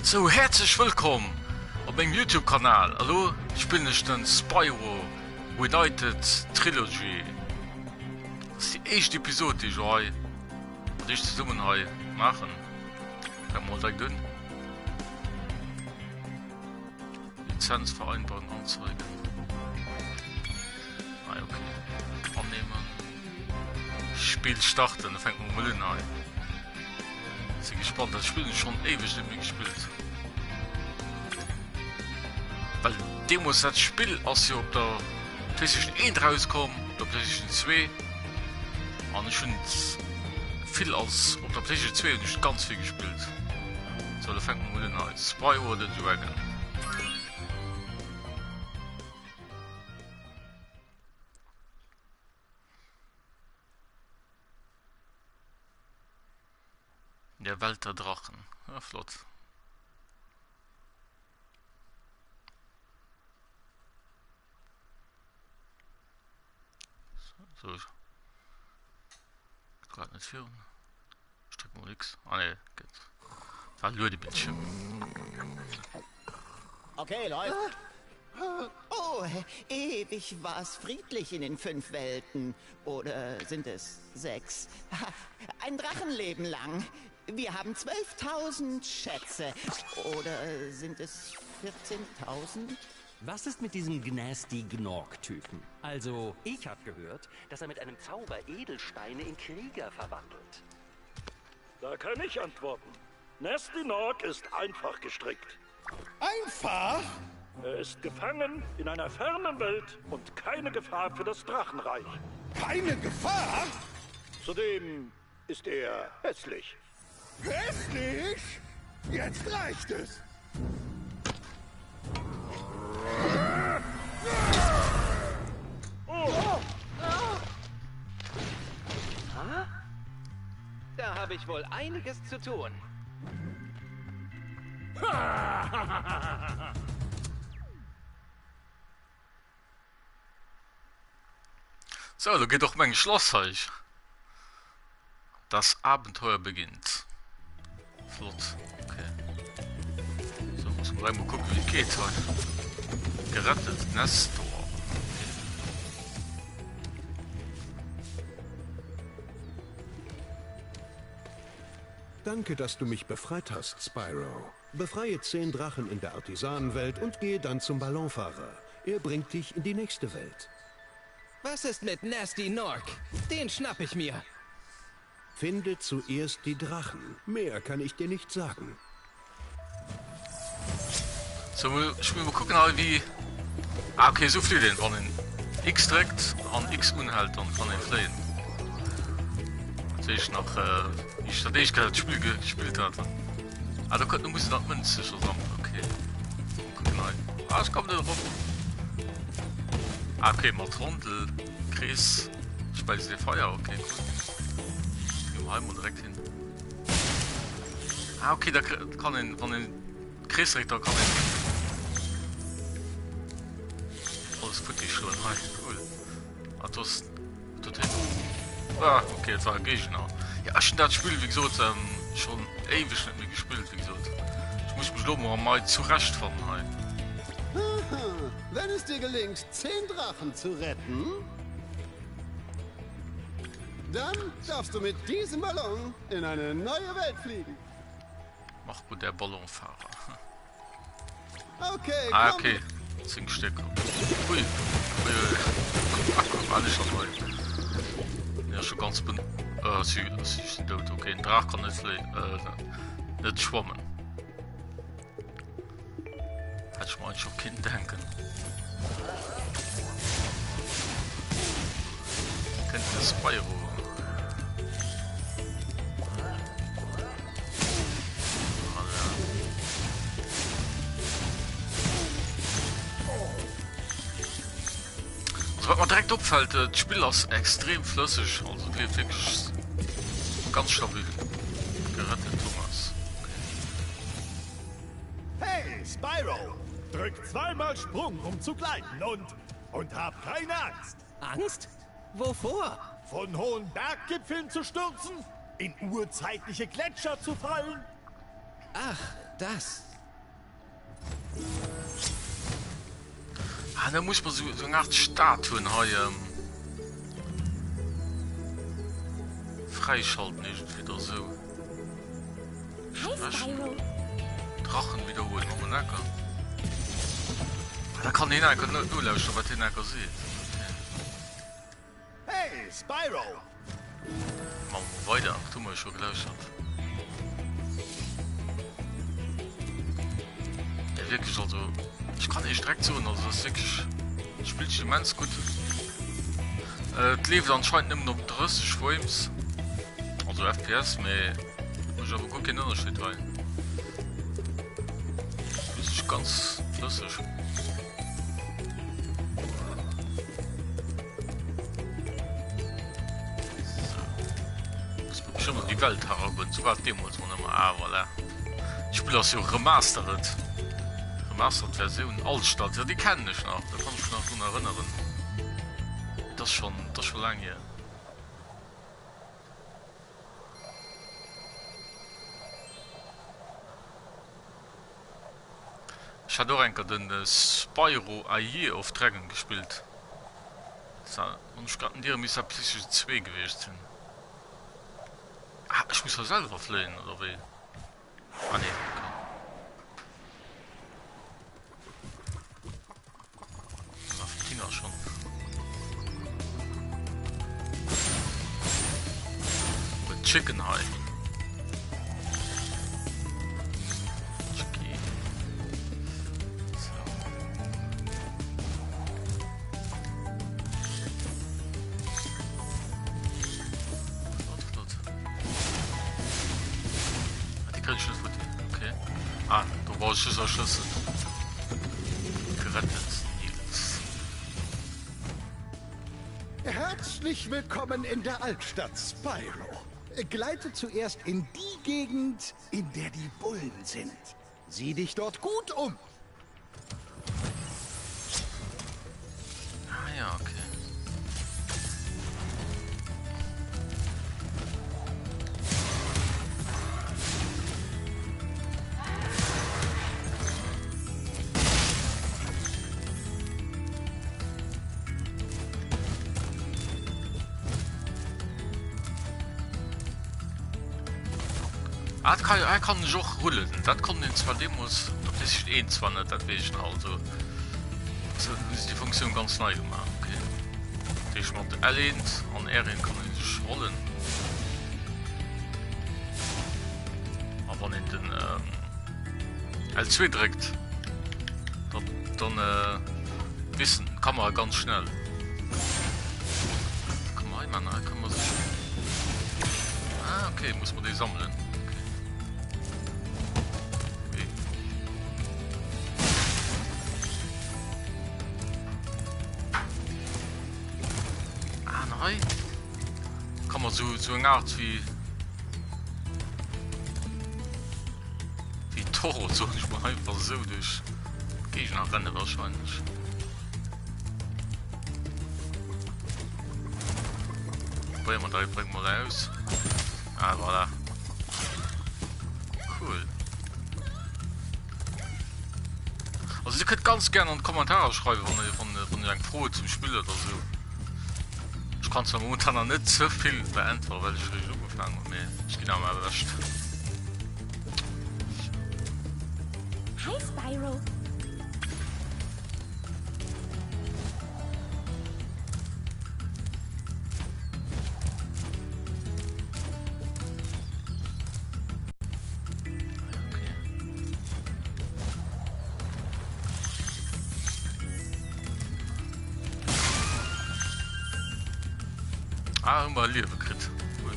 So, herzlich willkommen auf meinem YouTube-Kanal. Hallo, ich bin nicht den Spyro United Trilogy. Das ist die erste Episode, die ich heute und ich zusammen heute machen. Kann man direkt tun. Lizenzvereinbarung anzeigen. Ah, okay. Annehmen. Spiel starten, dann fängt man mal an. Ich bin gespannt, das Spiel ist schon ewig nicht mehr gespielt. Weil Demos das Spiel, als sie auf der PlayStation 1 rauskommen, auf der PlayStation 2, und ich finde viel als auf der PlayStation 2 nicht ganz viel gespielt. So, da fängt man mal an. Spyro the Dragon. Der Welt der Drachen. Ja, flott. So. Geht gerade nicht führen. Strecken wir nix. Ah ne, geht. Verlor die Bildschirm. Okay, läuft. Oh, ewig war es friedlich in den 5 Welten. Oder sind es 6? Ein Drachenleben lang. Wir haben 12.000 Schätze. Oder sind es 14.000? Was ist mit diesem Gnasty Gnorg-Typen? Also, ich habe gehört, dass er mit einem Zauber Edelsteine in Krieger verwandelt. Da kann ich antworten. Gnasty Gnorg ist einfach gestrickt. Einfach? Er ist gefangen in einer fernen Welt und keine Gefahr für das Drachenreich. Keine Gefahr? Zudem ist er hässlich. Hässlich? Jetzt reicht es. Da habe ich wohl einiges zu tun. So, du geht doch mein Schlossreich. Das Abenteuer beginnt. Flott. Okay. So, muss man gleich mal gucken, wie es geht heute. Gerettet. Nestor. Danke, dass du mich befreit hast, Spyro. Befreie 10 Drachen in der Artisanenwelt und gehe dann zum Ballonfahrer. Er bringt dich in die nächste Welt. Was ist mit Gnasty Gnorg? Den schnapp ich mir. Finde zuerst die Drachen. Mehr kann ich dir nicht sagen. So, ich will mal gucken, wie... Ah, okay, so viel den. Wenn den X trägt, an X unhält, dann kann er fliehen. Sehe ich noch, ich hatte ich gerade das Spiel gespielt hatte. Ah, da muss ich noch Münze zusammen. Okay. Gucken rein. Ah, es kommt nicht drauf. Ah, okay, mal Trundel, Chris. Speise der Feuer, okay, cool. Gehen wir heim direkt hin. Ah, okay, da kann ihn, von den Chris-Richter kann ihn. Alles gut, ich schon, hi, cool. Ah, das tut hin. Ah, okay, jetzt war ich noch. Ja, ich habe das Spiel, wie gesagt, schon ewig nicht mehr gespielt, wie gesagt. Ich muss mich nur mal zurechtfahren, hi. Wenn es dir gelingt, 10 Drachen zu retten, dann darfst du mit diesem Ballon in eine neue Welt fliegen. Mach gut, der Ballonfahrer. Okay, Ah, komm. okay. 10 Stück. Ui. Ui. Ach, guck mal, alles schon mal. Ja, schon ganz bin. Sie ist tot. Okay, ein Drach kann nicht schwimmen. Hätte ich mal schon Kind denken. Kennt ihr Spyro? Was man direkt auffällt, das Spiel ist extrem flüssig, also wirklich ganz stabil. Gerettet, Thomas. Hey, Spyro! Drück 2-mal Sprung, um zu gleiten und hab keine Angst. Angst? Wovor? Von hohen Berggipfeln zu stürzen, in urzeitliche Gletscher zu fallen. Ach, das. Ah, da muss man so eine Art Statuen hier freischalten, ist wieder so. Hi, Spyro. Drachen wiederholen, aber lecker. Da kann ich einfach nur lauschen, was ich einfach sehe. Hey, Spyro! Machen wir weiter, tu mal schon gelauscht. Ja, wirklich, also, ich kann nicht direkt so, also das ist wirklich, das Spielchen ganz gut. Es lebt anscheinend nicht mehr noch 30 Frames, also FPS, aber ich habe gut keinen Unterschied, weil das ist ganz flüssig. Schon die Welt haben, sogar dem muss man immer, voilà. Ich spiele auch so remastered Version Altstadt, ja, die kenne ich noch, da kann ich mich noch erinnern. Das schon lange her. Ich hatte auch einen den Spyro AI auf Dragon gespielt. Und ich kann dir mit PlayStation 2 gewesen sein. Ah, ich muss ja selber fliehen, oder wie? Ah, ne, okay. Auf Tina schon. Mit Chicken High. Chicky. So. Okay. Ah, du brauchst es Schlüssel. Gerettet, Nils. Herzlich willkommen in der Altstadt, Spyro. Gleite zuerst in die Gegend, in der die Bullen sind. Sieh dich dort gut um. Ah ja, okay. Er kann nicht auch rollen, das kommt in zwar Demos, das ist eh zwar nicht, das weiß ich noch, also ist die Funktion ganz neu gemacht, okay. Ich mache L1 und R1 kann ich nicht rollen. Aber wenn ich den L2 drückt, dann wissen, kann man ganz schnell. Komm mal, Mann, kann man sich... Ah, okay, muss man die sammeln. Kann man so eine Art wie Toro, so ich mal einfach so durch Gegner rennen wahrscheinlich. Probieren wir da, bringen wir aus. Ah, voilà. Cool. Also ihr könnt ganz gerne einen Kommentar schreiben, wenn ihr froh zum Spiel oder so. Ich kann zwar momentan noch nicht so viel beantworten, weil ich richtig angefangen habe. Ich gehe mal erwischt. Hi, Spyro. Ah, immer Liebe gekriegt. Cool.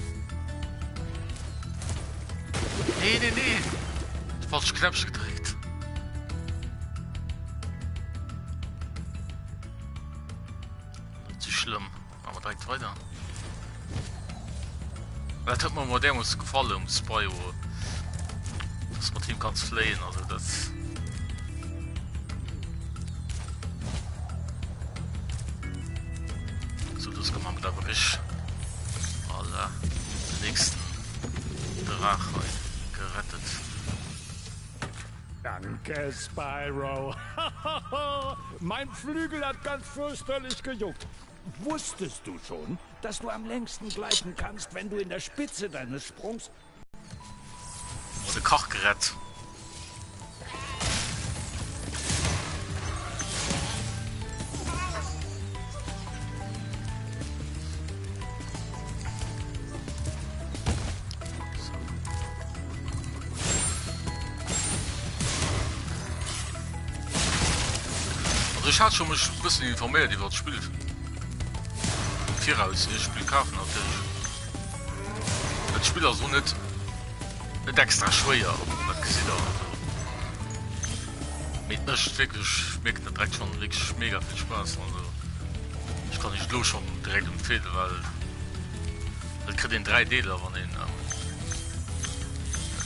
Nee. Falsch Knöpfchen gedrückt. Das ist schlimm. Aber direkt weiter. Das hat mir mal Demos gefallen um Spyro. Dass man Team kann flehen, also das... So, das kann man mit der Bericht. Den nächsten Drache gerettet. Danke, Spyro. Mein Flügel hat ganz fürchterlich gejuckt. Wusstest du schon, dass du am längsten gleiten kannst, wenn du in der Spitze deines Sprungs... Oder Kochgerät. Ich hatte schon mich ein bisschen informiert, die wird spielt. Vier aus, ich spiele Karten natürlich. Das Spiel also nicht extra schwer, das gesehen mit mir wirklich schmeckt der direkt schon wirklich mega viel Spaß. Also ich kann nicht los schon direkt empfehlen, weil das kriegt den 3D, wenn den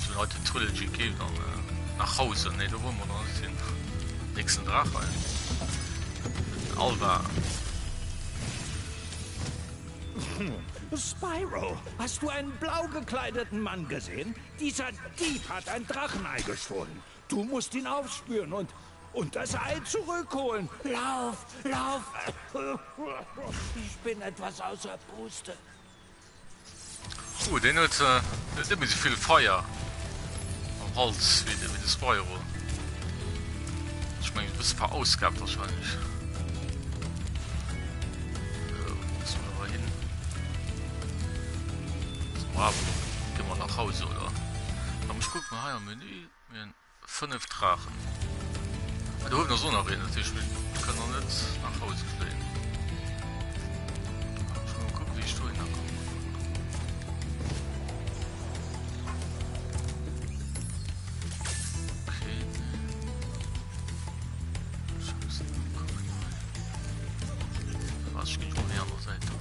so heute Trilogy geht, dann nach Hause, ne, da wollen wir noch den nächsten Drache. Alba. Spyro, hast du einen blau gekleideten Mann gesehen? Dieser Dieb hat ein Drachenei gestohlen. Du musst ihn aufspüren und das Ei zurückholen. Lauf, lauf. Ich bin etwas außer Puste. Den hat immer so viel Feuer am Hals wie das Spyro. Ich meine, du bist verausgabt wahrscheinlich. Gehen wir nach Hause, oder? Aber ich guck mal hier am Menü. Wir haben 5 Drachen. Du hast noch so noch reden, natürlich. Ich kann noch nicht nach Hause fliegen. Ich will mal gucken, wie ich da hinkomme. Okay. Scheiße. Was, ich gehe schon hier an der Seite.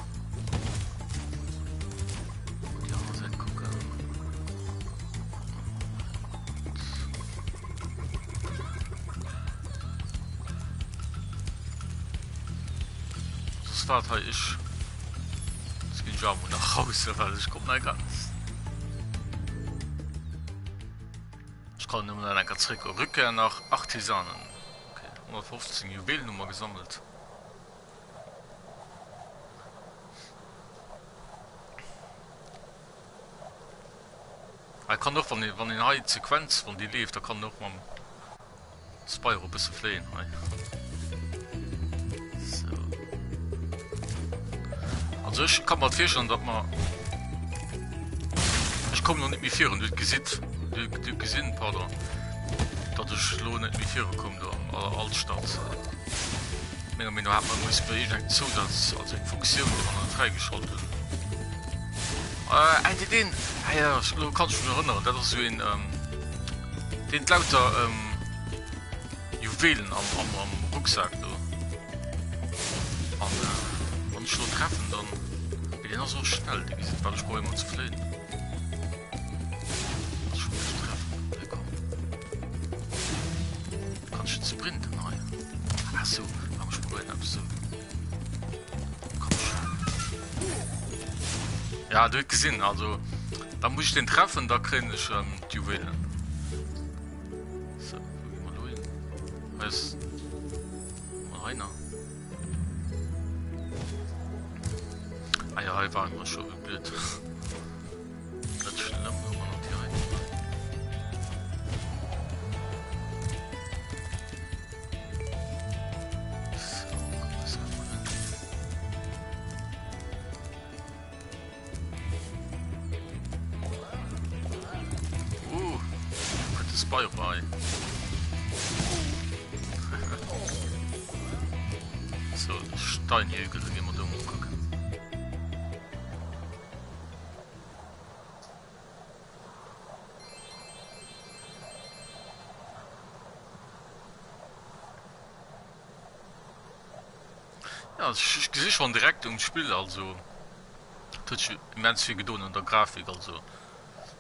Ich bin schon nach Hause, weil ich komme nicht ganz. Ich kann nur einen Trick Rückkehr nach Artisanen. Okay, 115 Juwelnummer gesammelt. Er kann doch von den Sequenz von die lebt, da kann noch mal Spyro ein bisschen fliehen. Also ich kann mal feststellen, dass man... Ich komme noch nicht mit 4 und du gesehen, pardon. Dass ich noch nicht mit 4 komme, da in der Altstadt. Mehr oder hat man muss bei irgendeinem Zusatz, also eine Funktion, die man dann freigeschaltet. Den... Ja, du kannst mich erinnern, das ist so ein... den lauter Juwelen am Rucksack, da. Und schon treffen, dann geht er so schnell, die sind weil ich brauche immer zu fliehen. Schon treffen, ja, komm. Kannst du sprinten, nein. Achso, warum ich probieren hab, so. Komm schon. Ja, du hast gesehen, also, da muss ich den treffen, da kriege ich die Juwelen. So, wo gehen wir hin? Was? Mal rein. Ah ja, hier waren wir schon blöd. Das ist schlimm, wenn man noch hier rein. So, was haben wir denn? Das Spyro bei. So, Steinhügel, gehen wir da mal gucken. Ja, ich sehe schon direkt im Spiel, also tut immens viel getan in der Grafik, also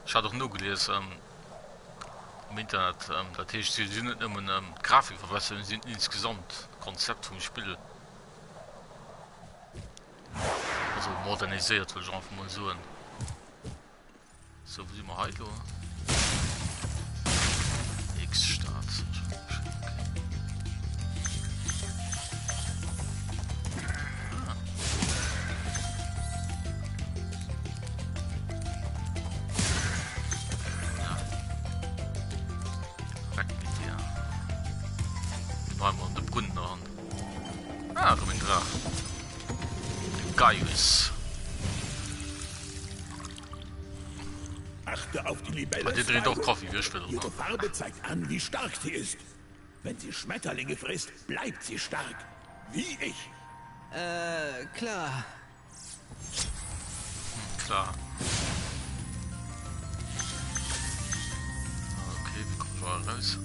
ich habe doch nur gelesen im Internet, dass ich sie nicht nur Grafik verbessern, sind insgesamt Konzept vom Spiel, also modernisiert, will ich einfach mal so. So, wie sind wir heute? X-Start. Gaius. Achte auf die Libelle. Die dreht auch Kaffee, wir spielen. Ihre Farbe zeigt an, wie stark sie ist. Wenn sie Schmetterlinge frisst, bleibt sie stark. Wie ich. Klar. Klar. Okay, wie kommt man raus?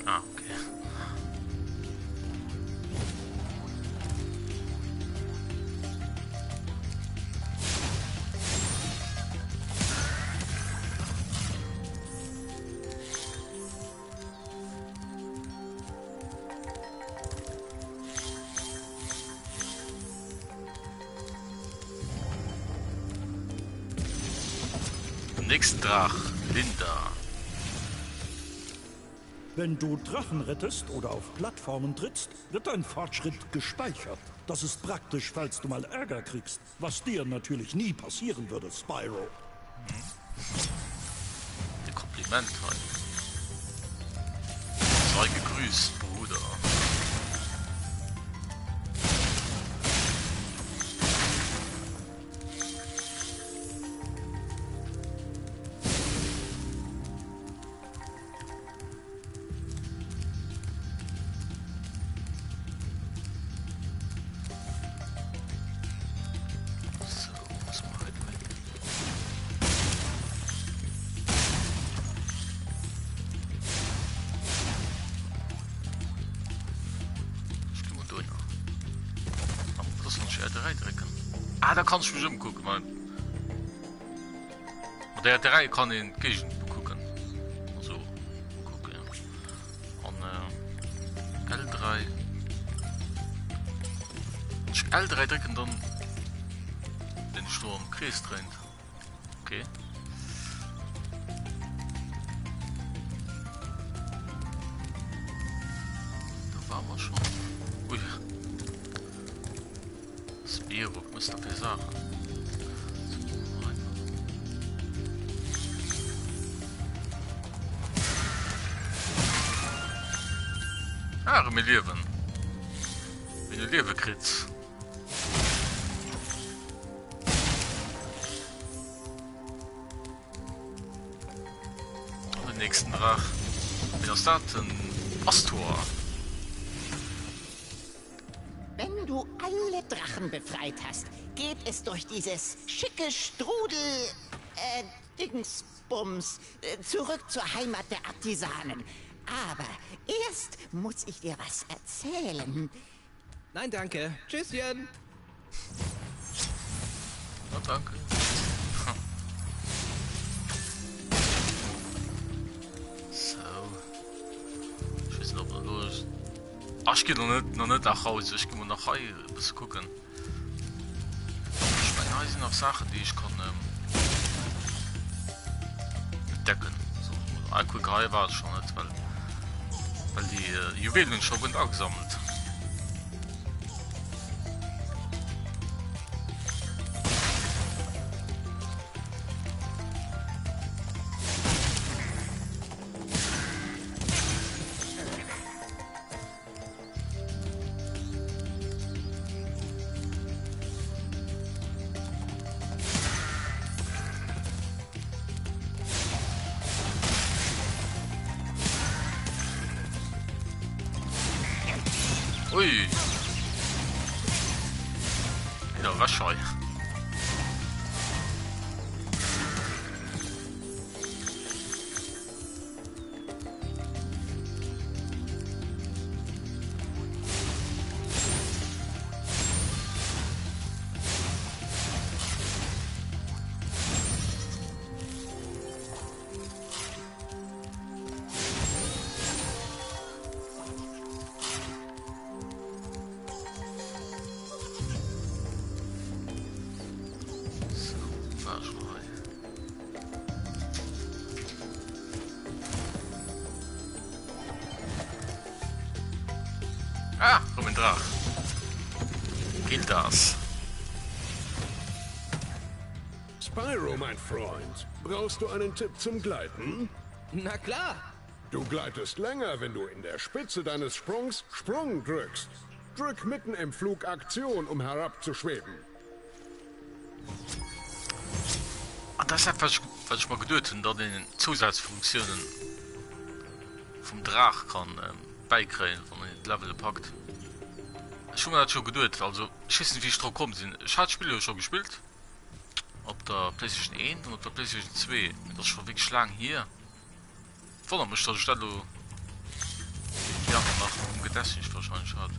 Ah, okay. Nächsten Drach, Linda. Wenn du Drachen rettest oder auf Plattformen trittst, wird dein Fortschritt gespeichert. Das ist praktisch, falls du mal Ärger kriegst, was dir natürlich nie passieren würde, Spyro. Ein Kompliment halt. Sei gegrüßt, Bruder. Ah, da kannst du mich umgucken, man. Der 3 kann in Kirchen gucken. So, gucken. Und L3. Wenn ich L3 drücken, dann den Sturm Kreis trennt. Okay. Da waren wir schon. Ui. Spiro, müsste dafür sagen. Ah, mit Leben. Wenn du Leben kriegst. Und den nächsten Drach. Wie das da? Ein Pastor. Wenn du alle Drachen befreit hast, geht es durch dieses schicke Strudel, Dingsbums, zurück zur Heimat der Artisanen. Aber erst muss ich dir was erzählen. Nein, danke. Tschüsschen. Na, danke. So. Ich weiß nicht, ob er los. Ach, ich gehe noch nicht nach Hause. Ich gehe nach Hause ein bisschen gucken. Ich meine, hier sind noch Sachen, die ich kann entdecken. So, Alkoholgerei war es schon nicht, weil die Juwelen schon gut angesammelt. Ui. Wieder Waschei. Ah, Roman Drach. Gilt das? Spyro, mein Freund. Brauchst du einen Tipp zum Gleiten? Na klar. Du gleitest länger, wenn du in der Spitze deines Sprungs Sprung drückst. Drück mitten im Flug Aktion, um herabzuschweben. Und das ist was ich mal geduld und dann den Zusatzfunktionen vom Drach kann beikriegen, wenn man das Level packt. Schon mal schon geduld, also ich weiß nicht, wie ich drauf kommen sind. Ich habe Spiele schon gespielt. Auf der PlayStation 1 und auf der PlayStation 2. Das ist schon wirklich lang hier. Vorne muss ich da ja, nach Gedächtnis wahrscheinlich hat.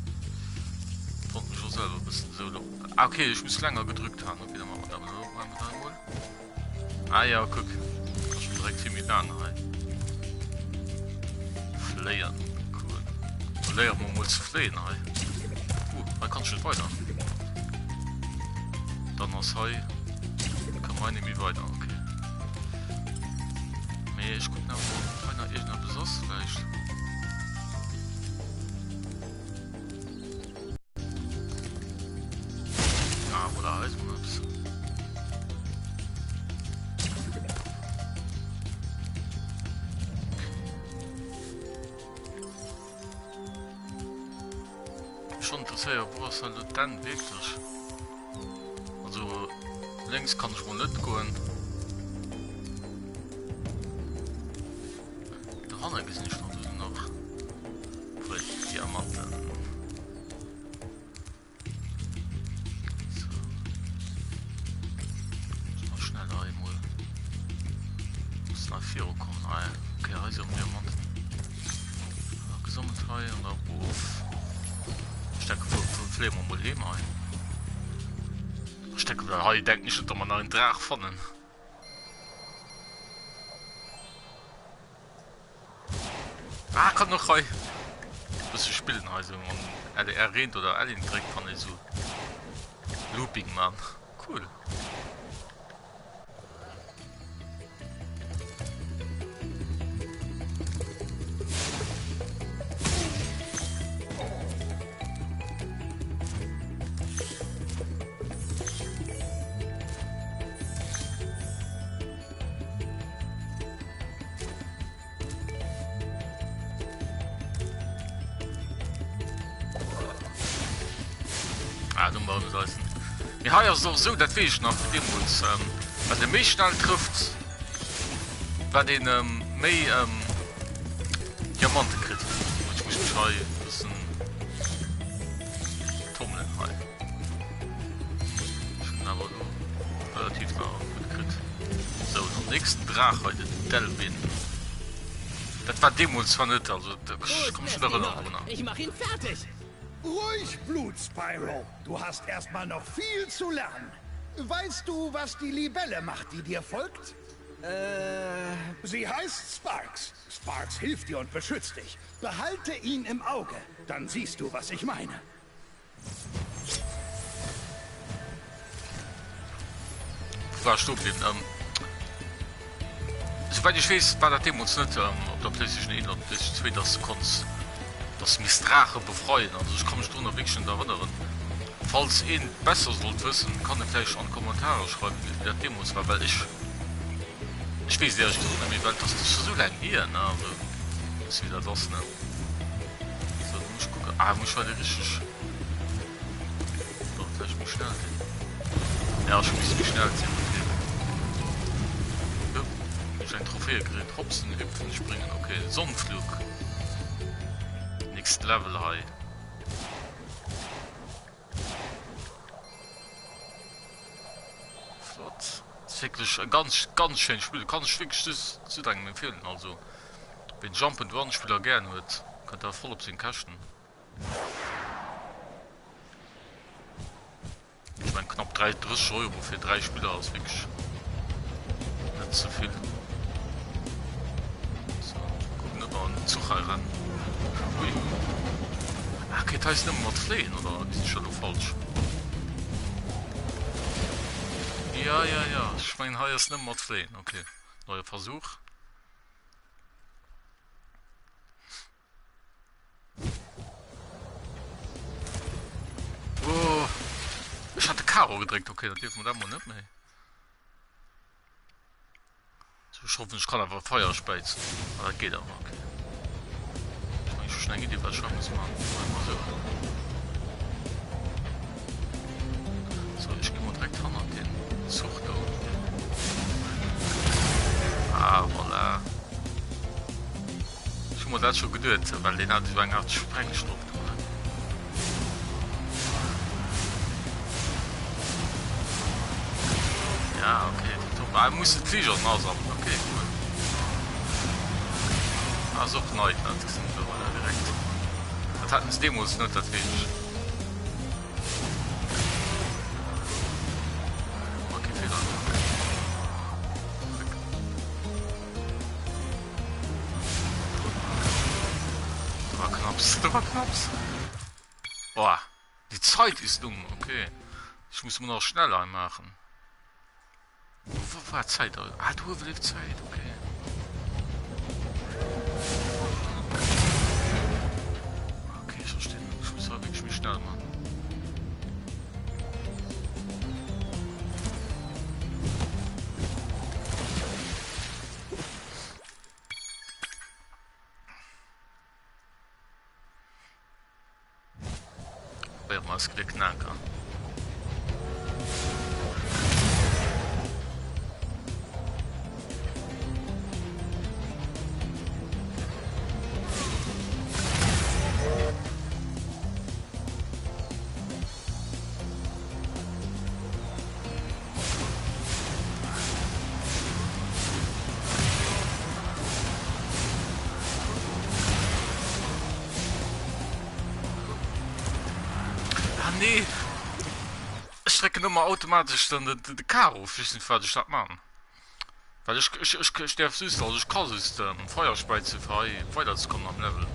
Fand mich schon selber ein bisschen so. Ah, okay, ich muss länger gedrückt haben. Okay, dann machen wir da mal. Ah ja, guck. Das ist direkt hier mit lang. Flayern. Cool. Flayern, man muss flayen. Man kann schon weiter. Dann aus Hai. Kann man nicht weiter. Okay. Nee, ich guck nach, wo einer irgendein Besatz vielleicht. Oder Eismaps. Schon interessiert, wo ist halt dann wirklich? Also längs kann ich wohl nicht gehen. Der Hanne ist nicht noch. Vielleicht Diamanten. Nach 4 kommen. Ah, okay, also um Diamanten. Gesammelt Hai und auch auf. Stecke von Flame und Molem ein. Stecke der Hai denkt nicht, dass man nach einen Drach fannen. Ah, kann noch Hai. Das ist spielen, also man LDR rennt oder Alien direkt von so. Looping, man. Cool. Ja, ja, so das will ich noch dem uns was der mich schnell trifft bei den Diamanten kriegt. Ich muss mich halt ein bisschen tummeln halt. Ich bin aber nur relativ nah gekriegt. So, den nächsten Drach heute, Delvin. Das war dem uns zwar nicht, also da komm schon erinnern. Ich mach ihn fertig! Ruhig, Blut, Spyro. Du hast erstmal noch viel zu lernen. Weißt du, was die Libelle macht, die dir folgt? Sie heißt Sparks. Sparks hilft dir und beschützt dich. Behalte ihn im Auge, dann siehst du, was ich meine. War stupid. Soweit ich weiß, war das Demo nicht auf der PlayStation 1 und PlayStation 2, dass du kannst das Mistrache befreien. Also ich kann mich da wirklich schon erinnern. Falls ihr besser sollt wissen, kann ihr vielleicht schon Kommentare schreiben, wie der Demos war, weil ich weiß ja nicht, das ist so lange hier, ne? Also, ist wieder das, ne? So, muss ich gucken. Ah, muss ich heute richtig. Doch, vielleicht muss ich schnell gehen. Ja, ich muss mich schnell ziehen. Okay. Ja, ich ein Trophäe gekriegt. Hopsen, hüpfen, springen. Okay, Sonnenflug. Next Level High. Flott. Das ist wirklich ein ganz schönes Spiel. Kann ich wirklich das zu denken empfehlen. Also, wenn Jump and Run Spieler gerne wird, könnt ihr voll auf den Kasten. Ich meine, knapp 30 Euro für 3 Spieler aus wirklich nicht so viel. So, gucken wir mal einen Zug heran. Ui. Ach, okay, da ist nicht mehr fliehen, oder? Das ist schon falsch. Ja. Ich meine, hier ist nicht mehr fliehen. Okay. Neuer Versuch. Oh. Ich hatte Karo gedrückt. Okay, das dürfen wir da mal nicht mehr. So, ich hoffe, ich kann einfach Feuer speizen. Aber das geht aber, okay. Schnell geht die Waschung muss machen. So. das schon geduld, weil den hat über eine Art Sprengstoff. Ja, okay. Er muss den Flieger aussammeln. Okay, cool. Also neu, das sind wir direkt. Das hatten es Demos nicht, das wenig. Okay, Fehler. Da war knapps. Boah, die Zeit ist dumm, okay. Ich muss mir noch schneller machen. Wo war Zeit? Ah, du überlebt Zeit, okay. Okay, ich verstehe. Ich muss aber wirklich schnell machen. Wer muss klicken, Anker? Nee, strecke nur mal automatisch dann de Karo wissen für die Stadt machen, weil ich sterbe süß, also ich kann es Feuerspeize frei weiter zu kommen am Level.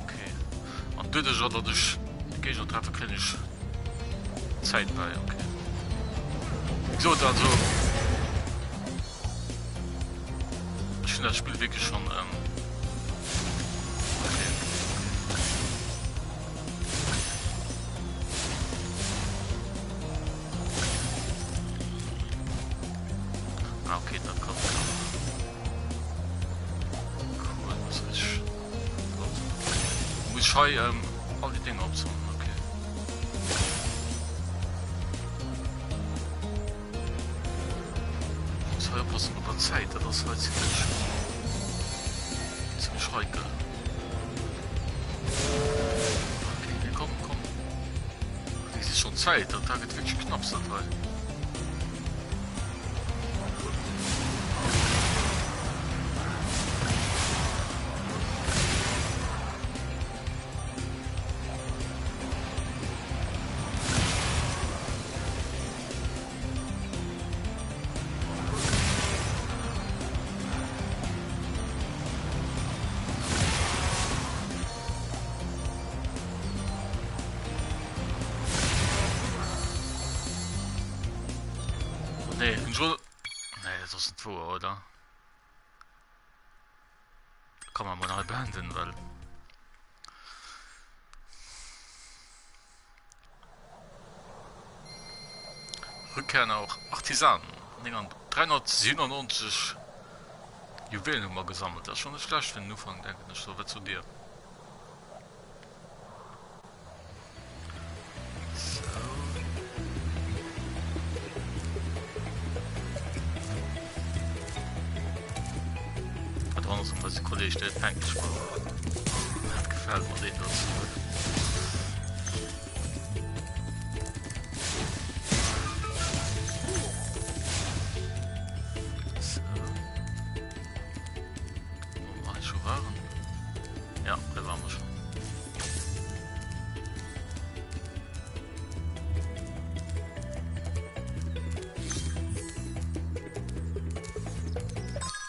Okay, und du dich oder durch gehe ich noch treffe kriege ich Zeit bei. Okay, so also ich finde das Spiel wirklich schon okay, dann kommt cool, was ist muss ich all die Dinge absuchen, okay. Ich muss passen über Zeit, das ist halt ziemlich heikel. Okay, komm. Das ist schon Zeit, der Tag wird wirklich knapp, das Teil. Nee, das ist ein Tor, oder? Kann man mal neu behandeln, weil... Rückkehren auch Artisanen. 397 Juwelennummer gesammelt. Das ist schon nicht schlecht für den Anfang, denke ich. So wird zu dir. Was die Kollege der Tank hat gefällt mir den dazu. So. Wo war ich schon waren? Ja, da waren wir schon.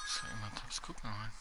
So, jemand hat's gucken rein.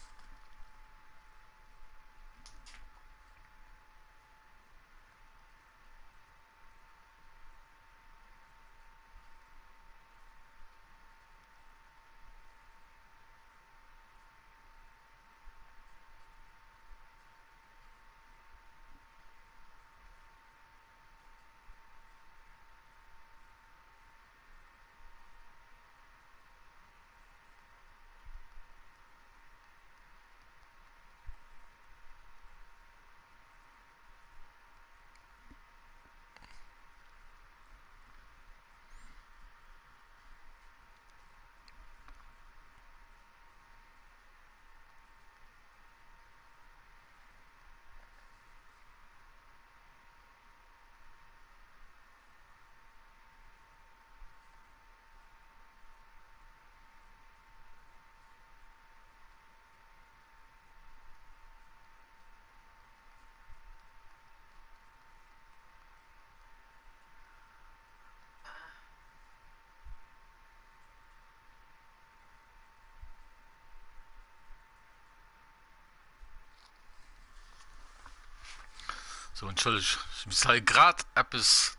So, entschuldigung, ich muss halt gerade etwas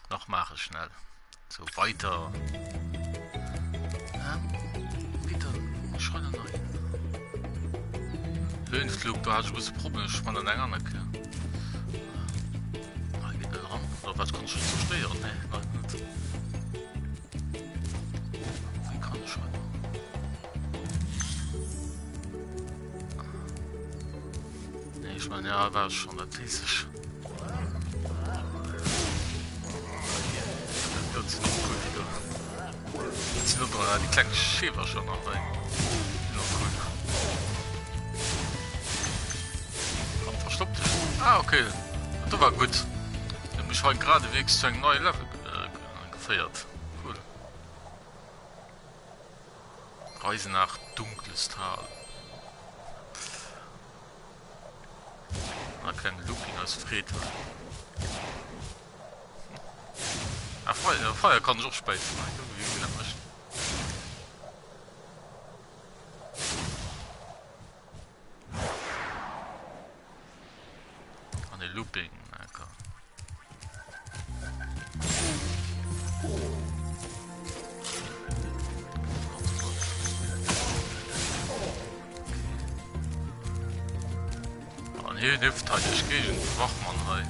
noch machen, schnell. So, weiter. Wieder, schreien noch hin. Höhenflug, da hast du ein bisschen Probleme, ich meine, länger nicht. Geht nicht ran. Oder was kannst du schon zerstören? Nee, nein, nicht. Wie kann ich schon? Nee, ich meine, ja, war schon, das ist es. Jetzt noch cool wieder. Jetzt sind doch die kleinen Schäfer schon noch rein. Noch cool. Komm, verstoppt dich. Ah, okay. Das war gut. Ich hab mich heute geradewegs zu einem neuen Level gefeiert. Cool. Reise nach dunkles Tal. Na, kein Looping als Freda. Ah, Feuer kann ich auch spät machen. An den Looping, okay. An hier hilft halt ich gegen Wachmann rein.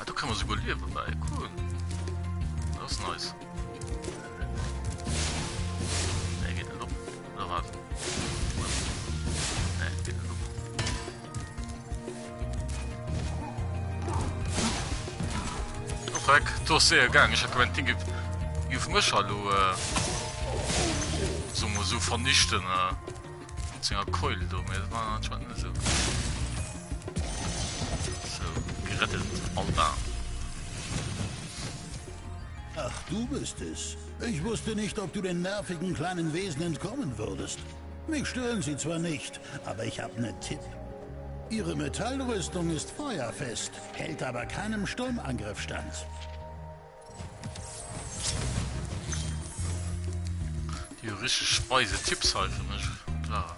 Da kann man sogar leben bei. Cool. Das ist nice. Ne, geht nicht um. Oder was? Ne, geht nicht um. Oh, fuck. Du hast sehr gegangen. Ich hab kein Ding auf mich, hallo, so vernichten, so eine Keule, du. Das war anscheinend nicht so. Gerettet, Alter. Ach, du bist es. Ich wusste nicht, ob du den nervigen kleinen Wesen entkommen würdest. Mich stören sie zwar nicht, aber ich habe einen Tipp. Ihre Metallrüstung ist feuerfest, hält aber keinem Sturmangriff stand. Die richtig Speise Tipps halt für mich. Klar.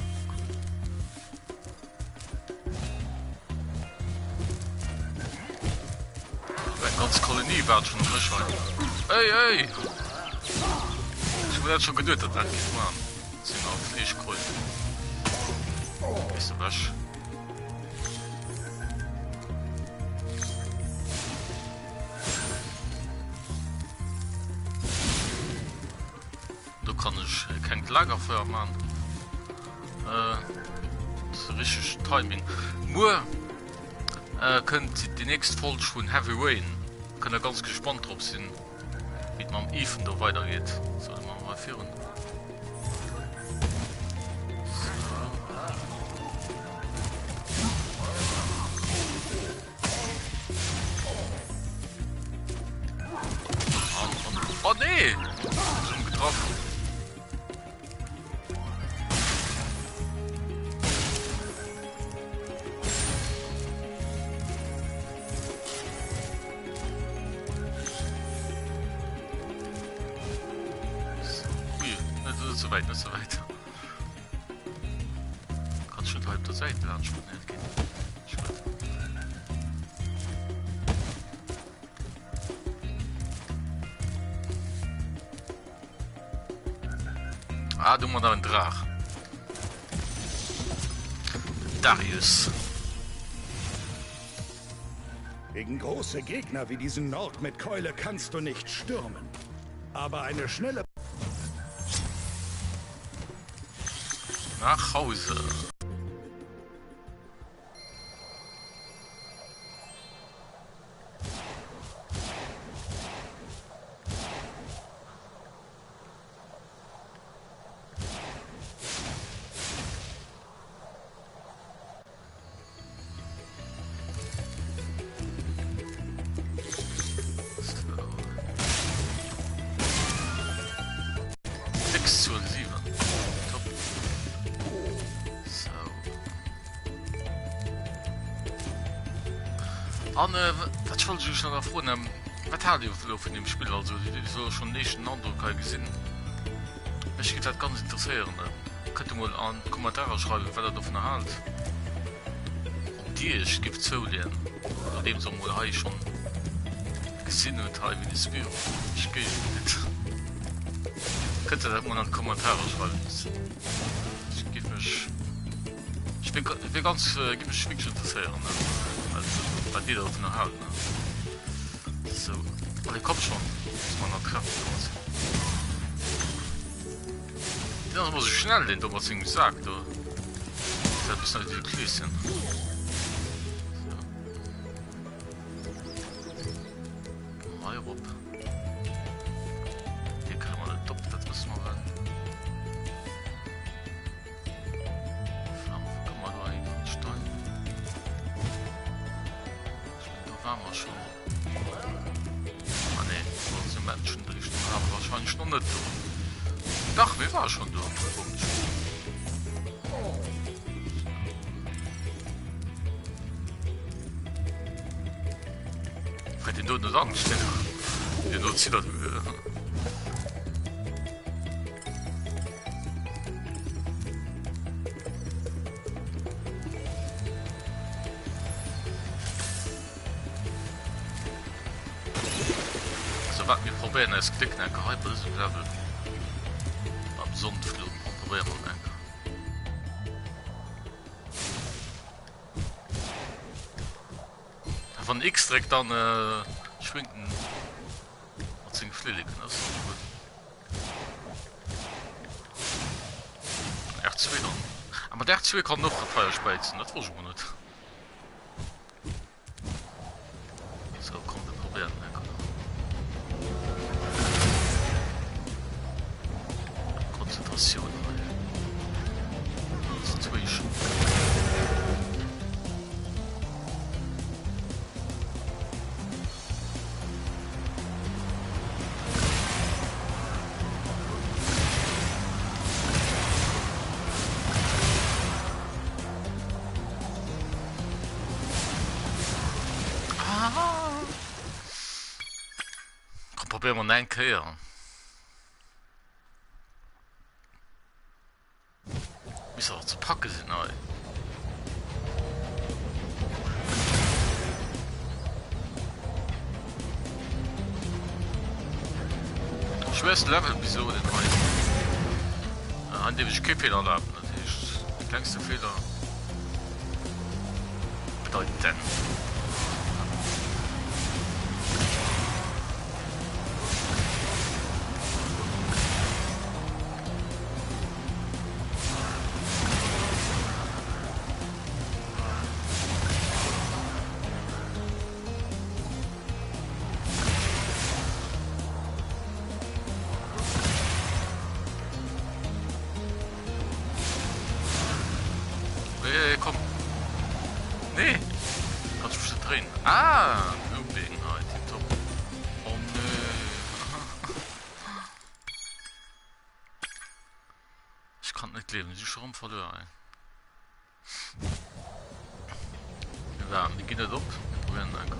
Ganz Kolonie war schon frisch. Ey! Ich wurde jetzt schon getötet, danke ich mal. Das sind auch Fleischkreuze. Ist du was? Da kann ich kein Lagerfeuer machen. Das ist richtig Timing. Nur könnt die nächste Folge von Heavy Rain. Kann er ganz gespannt drauf sind, wie man am Even da weitergeht. Soll man mal führen. Oh nee! Schon getroffen. Nicht so weit. Kannst schon halb der Seite lernen, ich nicht gehen. Ah, du mal da einen Drach. Darius. Gegen große Gegner wie diesen Nord mit Keule kannst du nicht stürmen. Aber eine schnelle... Nach Hause. Anne, wat wollte ich noch davon? was hat ihr von dem Spiel, also so schon nicht einen Eindruck gesehen. Mich geht das ganz interessieren. Könnt ihr mal an Kommentare schreiben, was ihr davon haltet. Und die ich gebe zu lernen. Oder dem so mal habe ich schon gesehen und habe wie das Spiel. Ich gehe nicht. Könnt ihr das mal an die Kommentare schreiben. Ich gebe mich... Ich bin ganz... gebe mich wirklich interessieren. Also, was die davon halten. So, aber ich komme schon, dass man noch treffen muss. Ja, muss ich schnell den, was ich gesagt habe. Das ist natürlich Klößchen. So. Mal hier rup. Hier können wir nicht top, das müssen wir werden. Flamme, komm mal da rein, Stein. Da waren wir schon. Menschen Richtung haben wahrscheinlich noch nicht so. Doch, wir waren schon da. Ich den nur nicht Angst. Wir nutzen das. Was wir probieren ist klicken ein gehyper Level am Sonnenflug probieren wir von X direkt dann schwinken fliegen R2 dann aber der R2 kann noch Feuer speizen das nicht so kommt wir probieren Konzentration Situation. Probieren wir einen Kehr. Wie auch zu packen sind neu. Schwerste Level Episode an dem ich Fehler habe. Natürlich der kleinste Fehler bedeutet denn. Komm. Nee. Kannst du schon drehen. Ah, Gelegenheit. Top. Oh nö. Ich kann nicht leben. Sie schon verloren. Ja, wir gehen nicht ab. Wir probieren einfach.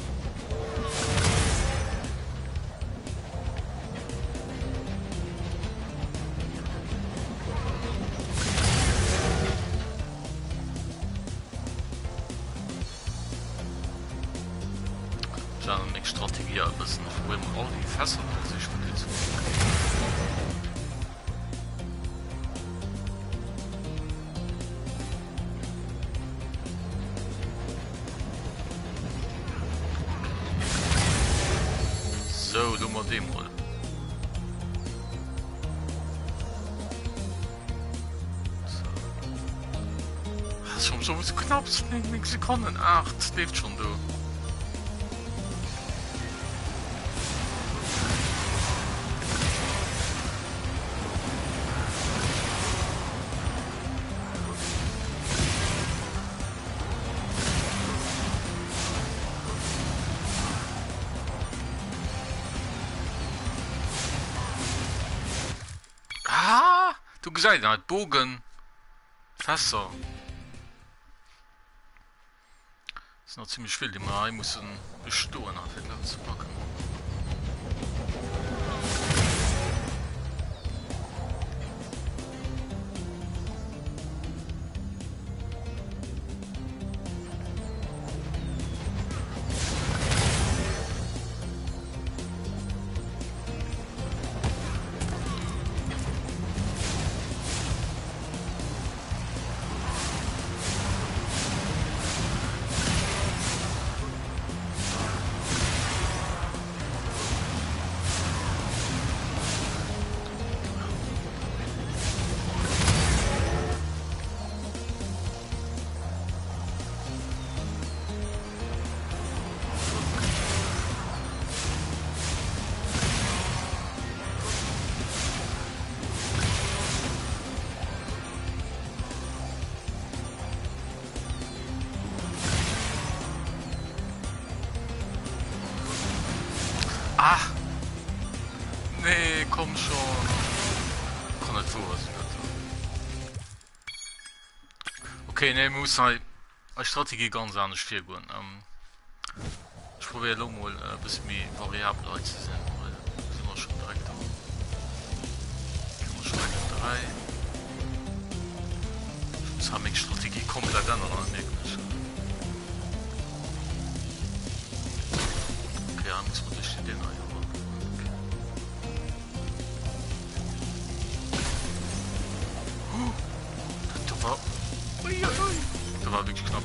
Strategie ein bisschen, wo man all die Fässer sich benutzt. So, du mal dem mal. Das ist schon so knapp, 9 Sekunden, 8, lebt schon du. Du gesagt hat Bogen Fässer ist noch ziemlich viel die man muss bestohlen zu packen komm schon. Kann nicht vor. Okay, ne, muss halt eine Strategie ganz anders viel gehen. Ich probiere mal ein bisschen mehr variabel zu sein, weil sind wir schon direkt da. Gehen wir schon direkt auf 3. Sonst haben wir die Strategie komplett anders möglich. Okay, ja, muss man durch den rein. Da war wirklich knapp.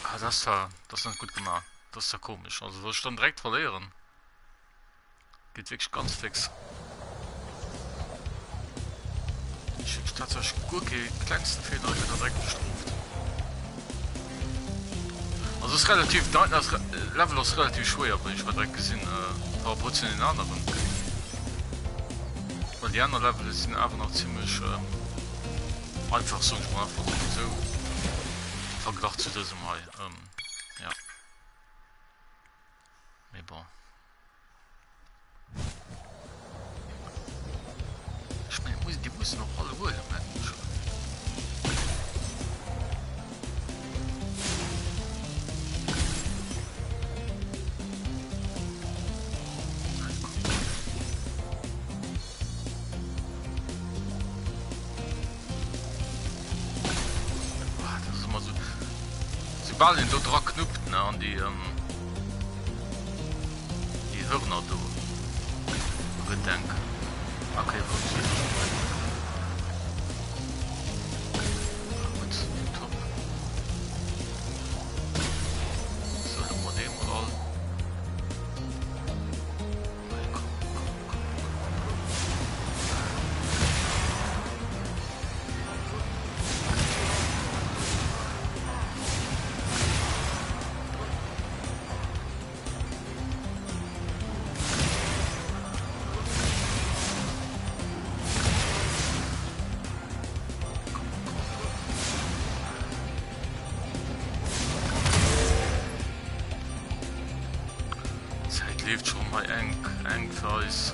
Ah, das ist nicht gut gemacht. Das ist ja komisch. Also das stand direkt verlieren. Geht wirklich ganz fix. Ich habe tatsächlich gut die kleinsten Fehler wieder direkt gestruft. Also es ist relativ, das Level ist relativ schwer, aber ich war direkt gesehen, ein paar Prozent in den anderen. Weil die anderen Level sind einfach noch ziemlich einfach so, einfach so vergleicht zu diesem Mal. Ja. Mais bon. Ich meine, die müssen noch alle wohl haben. In der Dra knüpft ne, an die Hörner do gedenk. Okay, gut, top. So, mal dem all. Lebt schon mal eng für uns.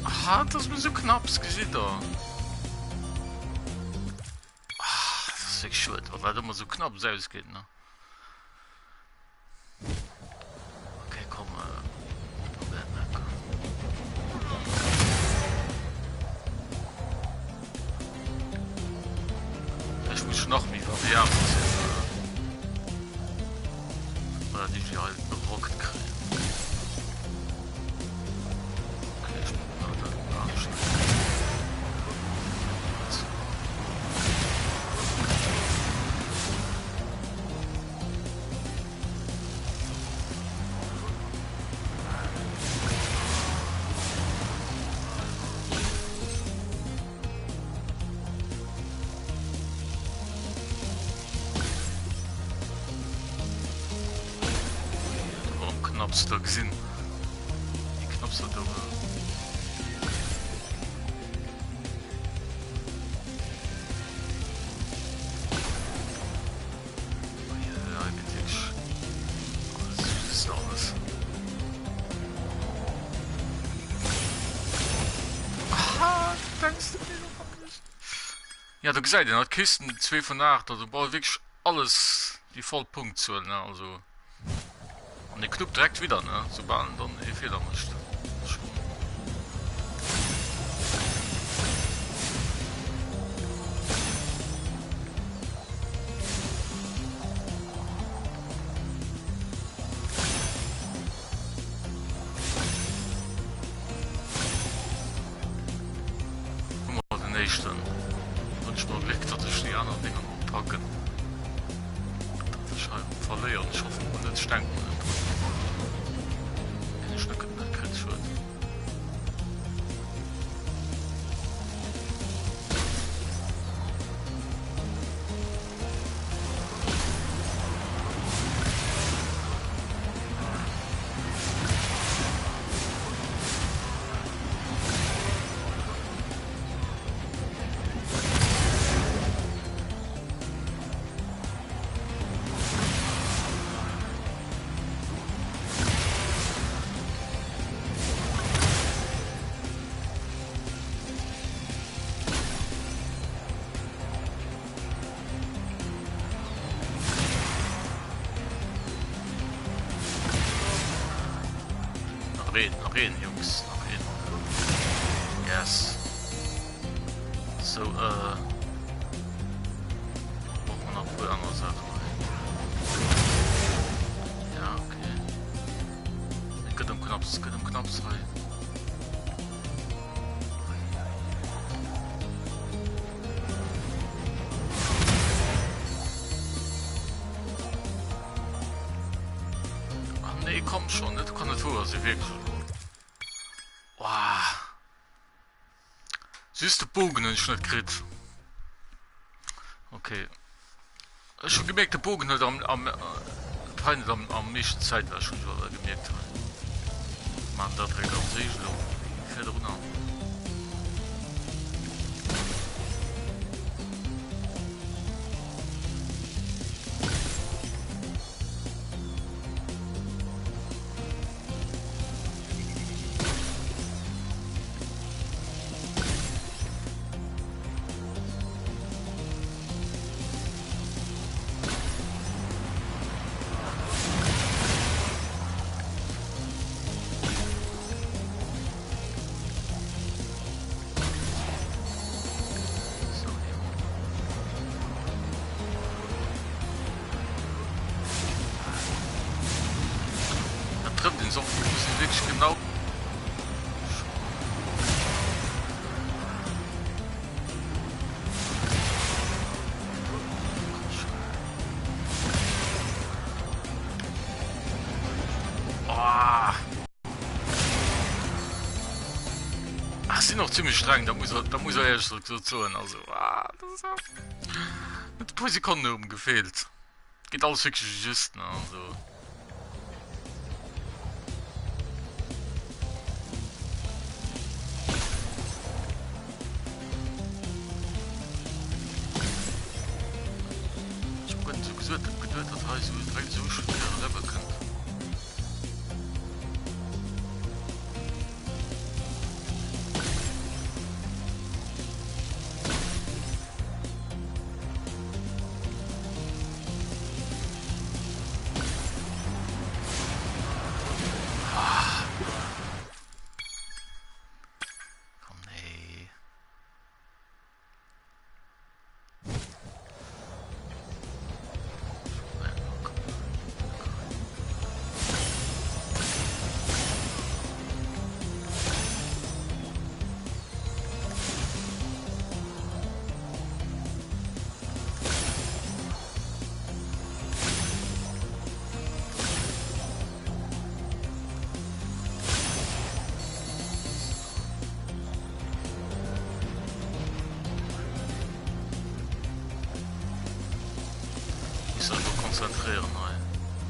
Aha, das mir so knapp gesehen da. Das ist wirklich schuld, weil das immer so knapp selbst geht, ne? Okay, komm, ich muss noch mehr variabel sein. Die wir halt berockt kriegen. Okay, ich muss mal da anstellen. Knopfstock gesehen. Die Knopfstock da. Ja, eigentlich. Das ist alles. Aha, denkst du mir noch nicht? Ja, du gesagt, in der Kisten 2 von 8, also braucht wirklich alles die Vollpunkt zu, ne? Also. Und die Knopf direkt wieder, ne? Sobald dann Fehler nicht. Guck mal, den nächsten. Und ich mal Glück, dass ich die anderen Dinger noch packen. Das ist halt verlieren. Ich hoffe, man nicht stenken. noch reden, Jungs. Noch reden. Yes. So, brauchen wir noch wohl andere Sachen. Ja, okay. Geht um Knaps rein. Ach nee, komm schon, das kann nicht vor, sie wirklich. Wow. Süße Bogen und ich nicht krieg. Okay. Ich hab schon gemerkt, der Bogen hat am meisten Zeit war schon gemerkt. Man, da trägt auch Segel. Fährt runter. Den Song müssen wirklich genau. Oh. Ach, sind noch ziemlich streng, da muss er erst so tun. Also, das ist auch mit ein paar Sekunden oben gefehlt. Geht alles wirklich just, ne? Also. Das heißt, du direkt so schwer Level könnt. Komm, nee. Ich soll nur konzentrieren, nein.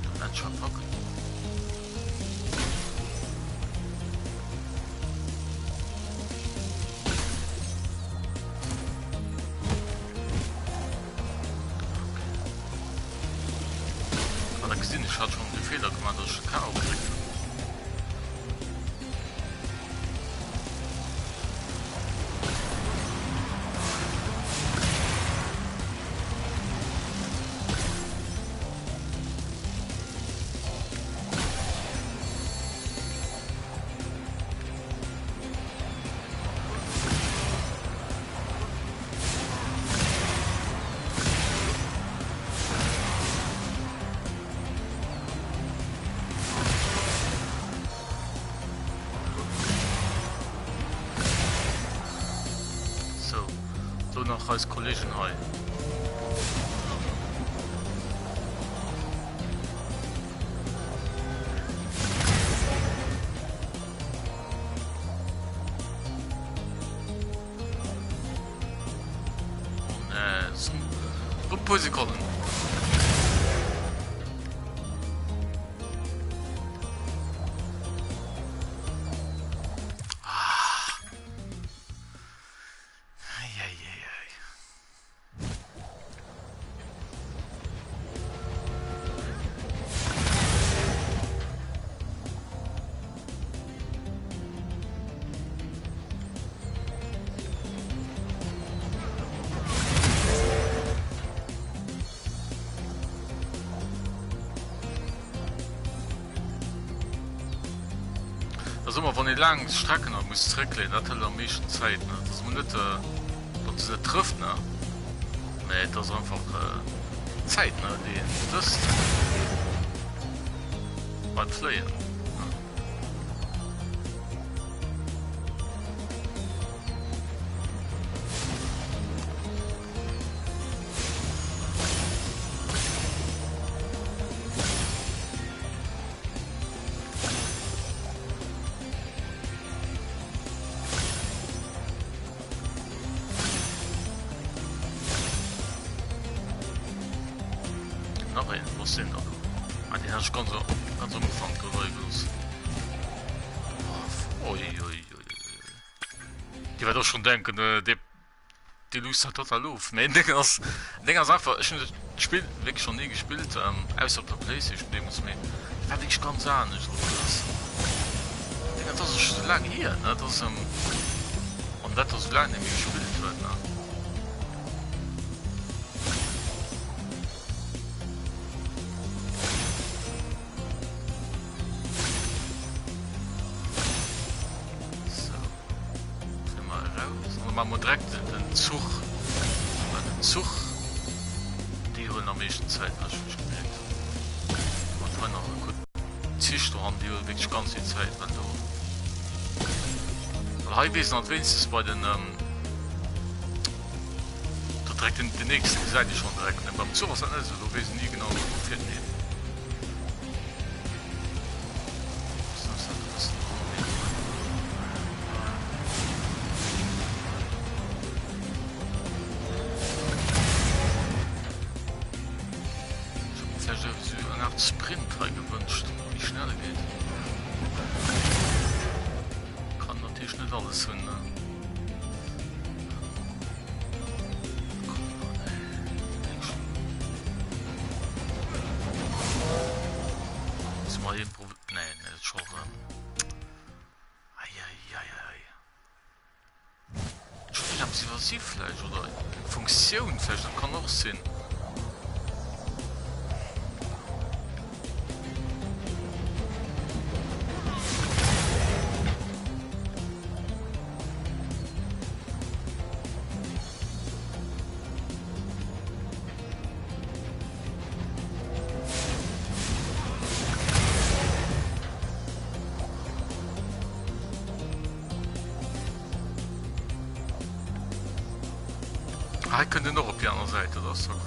Den Match packen. Okay. Aber gesehen, ich hatte schon den Fehler gemacht, dass ich K.O. kriege. So noch als Collision High. Und Posikonen. also immer wann die langen Strecken muss zurücklehnen, das hat am meisten Zeit, ne? Das man nicht, dass es nicht trifft, ne? Nee, das ist einfach Zeit, ne? Die das beim Flyer. Noch ein, was sind da? Ah, den hast du ganz umgefangen, oder? Die wird doch schon denken, die Lust hat total auf. Mein Ding ist einfach, ich habe das Spiel wirklich schon nie gespielt, außer auf der Playstation, dem muss mir, das war wirklich ganz anders. Das ist schon so lange hier, ne? Das, und das ist so lange nicht gespielt wird, ne? Man direkt den Zug die holen am meisten Zeit gemerkt. Man noch gut Tisch haben die wirklich ganz viel Zeit wenn du wenigstens bei den direkt in die nächste Seite schon direkt und beim Zug also du weißt nie genau was nehmen. Sprint gewünscht, wie schnell geht. Kann natürlich nicht alles hin. Ist mal eben nein, das ist schon. Ich habe sie was vielleicht oder Funktion vielleicht, das kann auch Sinn. Ich könnte noch auf die andere Seite, das ist so gut.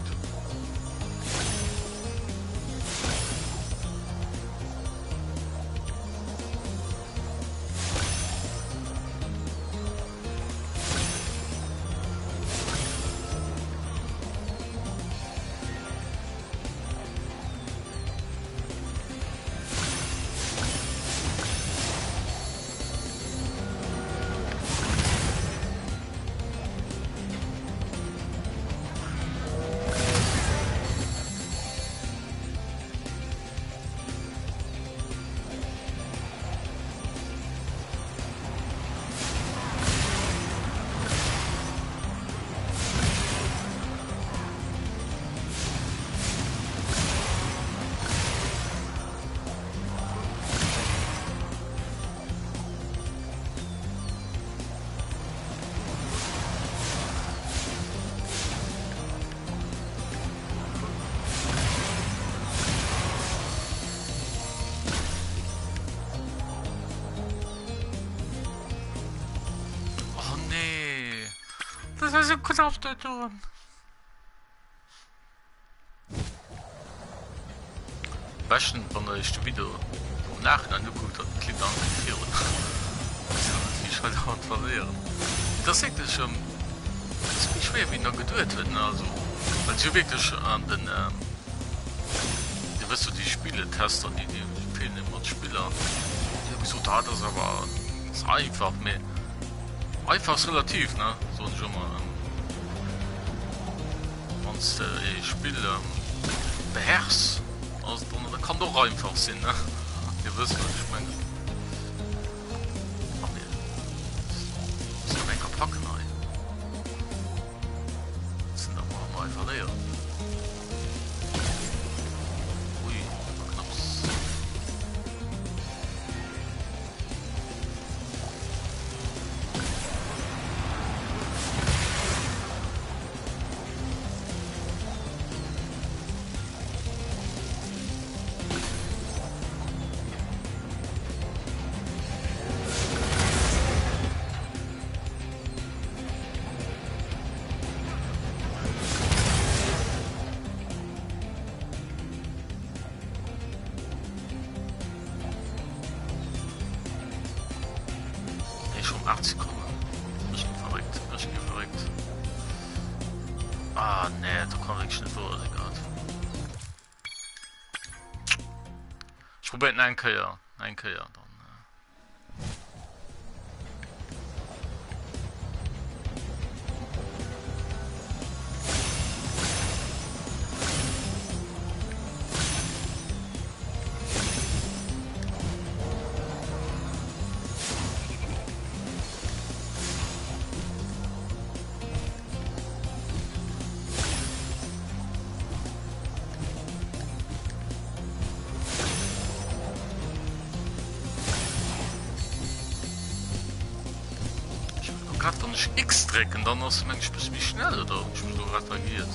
Das war so gut auf der Ton. Besten, wenn ich das Video im Nachhinein geguckt habe, klingt an den Führen. Das ist natürlich halt hart verlieren. Das ist echt schon. Das ist nicht schwer, wie noch geduld wird. Also, weil du wirklich an den. Du wirst du die Spiele-Tester, die fehlen immer Spieler. Die haben gesagt, das ist aber. Das ist einfach mehr. Einfach ist relativ, ne? So ein schon mal. Wenn du Spiele beherrschst, also, dann kann doch einfach sein, ne? Ihr wisst, was ich meine. Aber das ist ein Packen, ne? Das sind aber mal verlieren. Ui, knapp. schon 8 Sekunden. Ich bin verrückt. Ah, nee, da kann ich nicht vor, egal. Ich probiere einen Kehr dann. Kann ich X trecken, dann hast du manchmal mich schnell oder ich muss so reagiert.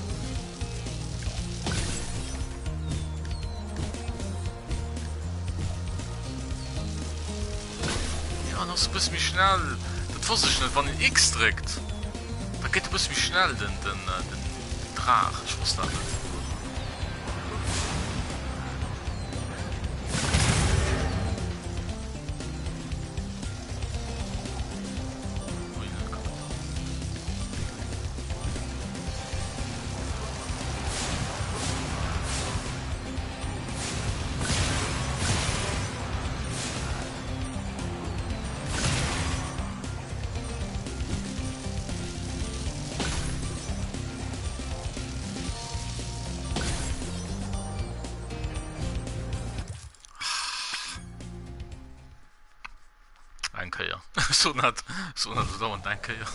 Ja, das bist mich schnell. Das wusste ich nicht, wenn ich X trägt. Da geht es mich schnell den Drach. Ich wusste das nicht. Danke, ja. So nicht dauernd, danke, ja.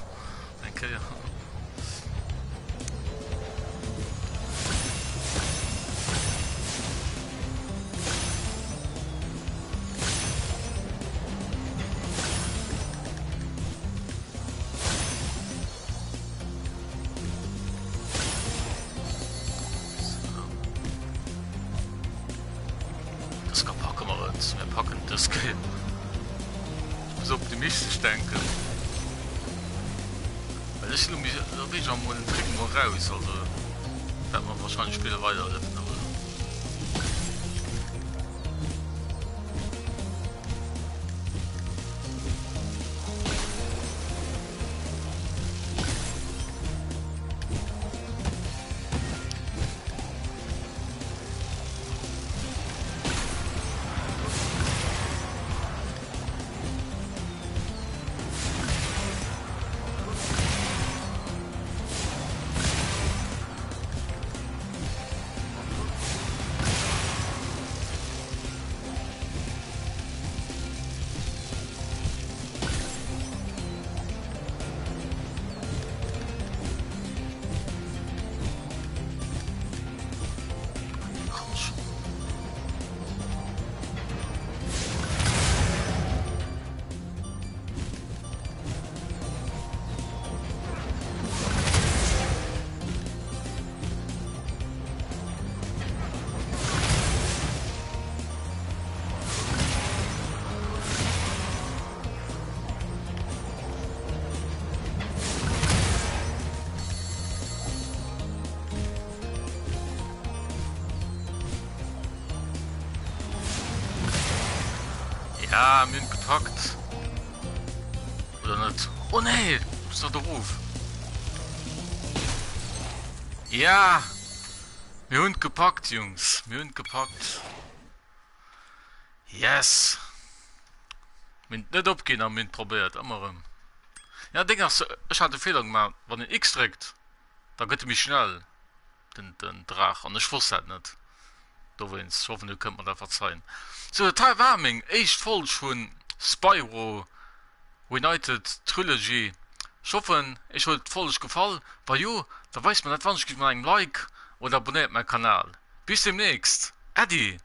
Das packen wir jetzt. Wir packen das Game. So optimistisch denken. Weil ich will mich am Morgen trinken mal raus, also werden wir wahrscheinlich später weiterlaufen. Ja, mir gepackt. Oder nicht? Oh nee, ist doch der Ruf. Ja, mir Hund gepackt, Jungs. Mir Hund gepackt. Yes. Mint nicht abgehen, aber mint probiert. Immer. Ja, Ding, ich hatte Fehler gemacht. Wenn ich X trägt, dann geht mich schnell. Den Drach. Und ich wusste das nicht. Da wenn's, ich hoffe, du könnt mir da verzeihen. So, Teil Warming, echt voll schon Spyro United Trilogy. Ich hoffe, ich hat voll gefallen. Bei you, da weiß man nicht, wann ich gebe mir einen Like oder abonniert meinen Kanal. Bis demnächst. Adi.